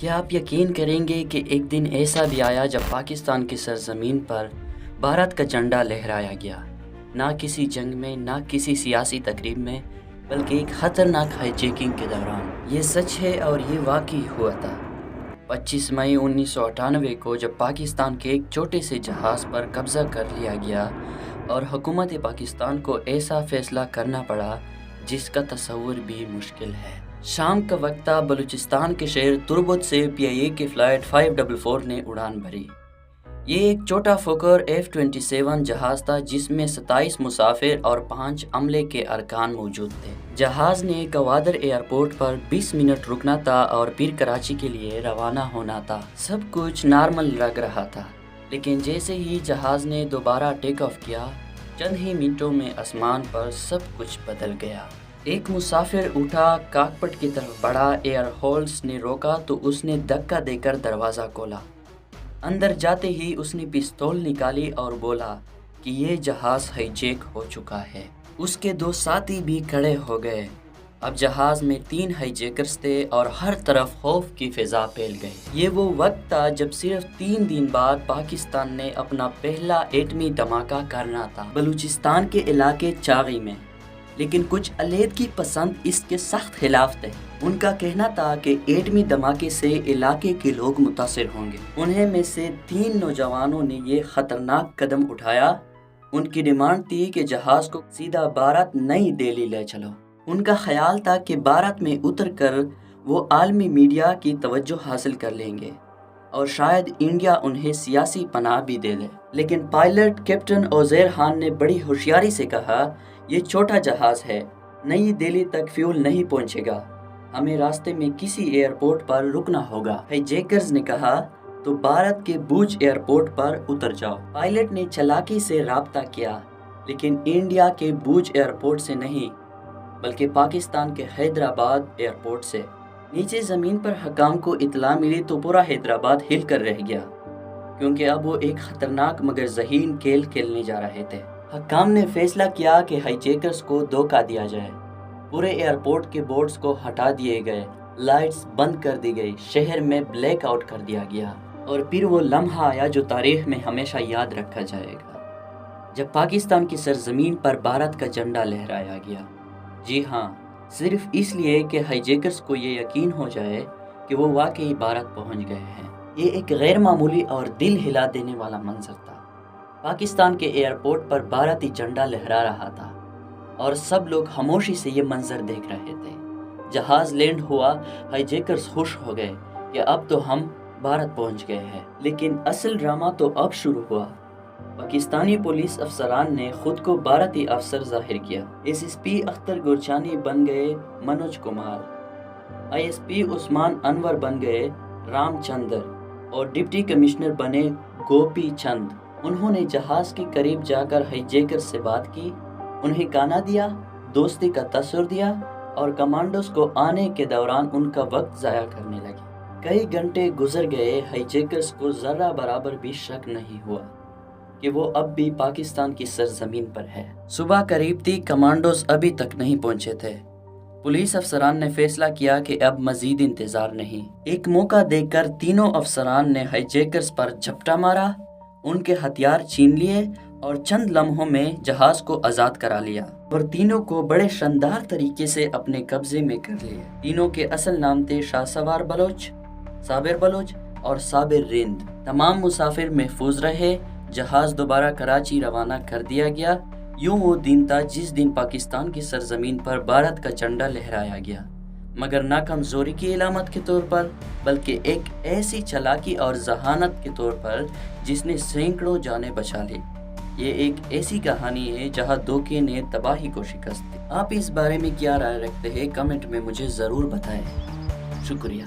کیا آپ یقین کریں گے کہ ایک دن ایسا بھی آیا جب پاکستان کی سرزمین پر بھارت کا جھنڈا لہرایا گیا، نہ کسی جنگ میں، نہ کسی سیاسی تقریب میں، بلکہ ایک خطرناک ہائی جیکنگ کے دوران۔ یہ سچ ہے اور یہ واقعی ہوا تھا 25 مئی 1998 کو، جب پاکستان کے ایک چھوٹے سے جہاز پر قبضہ کر لیا گیا اور حکومت پاکستان کو ایسا فیصلہ کرنا پڑا جس کا تصور بھی مشکل ہے۔ شام کا وقت تھا، بلوچستان کے شہر تربت سے PIA کی فلائٹ 544 نے اڑان بھری۔ یہ ایک چھوٹا فوکر F-27 جہاز تھا جس میں 27 مسافر اور 5 عملے کے ارکان موجود تھے۔ جہاز نے گوادر ایئرپورٹ پر 20 منٹ رکنا تھا اور پھر کراچی کے لیے روانہ ہونا تھا۔ سب کچھ نارمل لگ رہا تھا، لیکن جیسے ہی جہاز نے دوبارہ ٹیک آف کیا، چند ہی منٹوں میں آسمان پر سب کچھ بدل گیا۔ ایک مسافر اٹھا، کاکپٹ کی طرف بڑھا، ایئر ہولڈز نے روکا تو اس نے دھکا دے کر دروازہ کھولا۔ اندر جاتے ہی اس نے پستول نکالی اور بولا کہ یہ جہاز ہائی جیک ہو چکا ہے۔ اس کے 2 ساتھی بھی کھڑے ہو گئے۔ اب جہاز میں 3 ہائی جیکرز تھے اور ہر طرف خوف کی فضا پھیل گئی۔ یہ وہ وقت تھا جب صرف 3 دن بعد پاکستان نے اپنا پہلا ایٹمی دھماکہ کرنا تھا، بلوچستان کے علاقے چاغی میں۔ لیکن کچھ علیحدگی پسند اس کے سخت خلاف تھے۔ ان کا کہنا تھا کہ ایٹمی دھماکے سے علاقے کے لوگ متاثر ہوں گے۔ انہیں میں سے 3 نوجوانوں نے یہ خطرناک قدم اٹھایا۔ ان کی ڈیمانڈ تھی کہ جہاز کو سیدھا بھارت نئی دہلی لے چلو۔ ان کا خیال تھا کہ بھارت میں اتر کر وہ عالمی میڈیا کی توجہ حاصل کر لیں گے اور شاید انڈیا انہیں سیاسی پناہ بھی دے دے۔ لیکن پائلٹ کیپٹن عزیر خان نے بڑی ہوشیاری سے کہا، یہ چھوٹا جہاز ہے، نئی دہلی تک فیول نہیں پہنچے گا، ہمیں راستے میں کسی ایئرپورٹ پر رکنا ہوگا۔ ہائی جیکرز نے کہا، تو بھارت کے بھوج ایئرپورٹ پر اتر جاؤ۔ پائلٹ نے چالاکی سے رابطہ کیا، لیکن انڈیا کے بھوج ایئرپورٹ سے نہیں، بلکہ پاکستان کے حیدرآباد ایئرپورٹ سے۔ نیچے زمین پر حکام کو اطلاع ملی تو پورا حیدرآباد ہل کر رہ گیا، کیونکہ اب وہ ایک خطرناک مگر ذہین کھیل کھیلنے جا رہے تھے۔ حکام نے فیصلہ کیا کہ ہائی جیکرز کو دھوکہ دیا جائے۔ پورے ایئرپورٹ کے بورڈز کو ہٹا دیے گئے، لائٹس بند کر دی گئی، شہر میں بلیک آؤٹ کر دیا گیا، اور پھر وہ لمحہ آیا جو تاریخ میں ہمیشہ یاد رکھا جائے گا، جب پاکستان کی سرزمین پر بھارت کا جھنڈا لہرایا گیا۔ جی ہاں، صرف اس لیے کہ ہائی جیکرز کو یہ یقین ہو جائے کہ وہ واقعی بھارت پہنچ گئے ہیں۔ یہ ایک غیر معمولی اور دل ہلا دینے والا منظر تھا۔ پاکستان کے ایئرپورٹ پر بھارتی جھنڈا لہرا رہا تھا اور سب لوگ خاموشی سے یہ منظر دیکھ رہے تھے۔ جہاز لینڈ ہوا، ہائی جیکرز خوش ہو گئے کہ اب تو ہم بھارت پہنچ گئے ہیں۔ لیکن اصل ڈرامہ تو اب شروع ہوا۔ پاکستانی پولیس افسران نے خود کو بھارتی افسر ظاہر کیا۔ SSP اختر گورچانی بن گئے منوج کمار، ISP عثمان انور بن گئے رام چندر اور ڈپٹی کمشنر بنے گوپی چند۔ انہوں نے جہاز کے قریب جا کر ہائی جیکر سے بات کی، انہیں کھانا دیا، دوستی کا تاثر دیا اور کمانڈوز کو آنے کے دوران ان کا وقت ضائع کرنے لگے۔ کئی گھنٹے گزر گئے، ہائی جیکرز کو ذرہ برابر بھی شک نہیں ہوا کہ وہ اب بھی پاکستان کی سرزمین پر ہے۔ صبح قریب تھی، کمانڈوز ابھی تک نہیں پہنچے تھے۔ پولیس افسران نے فیصلہ کیا کہ اب مزید انتظار نہیں۔ ایک موقع دیکھ کر تینوں افسران نے ہائی جیکرز پر جھپٹا مارا، ان کے ہتھیار چھین لیے اور چند لمحوں میں جہاز کو آزاد کرا لیا اور تینوں کو بڑے شاندار طریقے سے اپنے قبضے میں کر لیا۔ تینوں کے اصل نام تھے شاہ سوار بلوچ، صابر بلوچ اور صابر رند۔ تمام مسافر محفوظ رہے، جہاز دوبارہ کراچی روانہ کر دیا گیا۔ یوں وہ دن تھا جس دن پاکستان کی سرزمین پر بھارت کا جھنڈا لہرایا گیا، مگر نہ کمزوری کی علامت کے طور پر، بلکہ ایک ایسی چالاکی اور ذہانت کے طور پر جس نے سینکڑوں جانیں بچا لی۔ یہ ایک ایسی کہانی ہے جہاں دھوکے نے تباہی کو شکست دی۔ آپ اس بارے میں کیا رائے رکھتے ہیں؟ کمنٹ میں مجھے ضرور بتائیں۔ شکریہ۔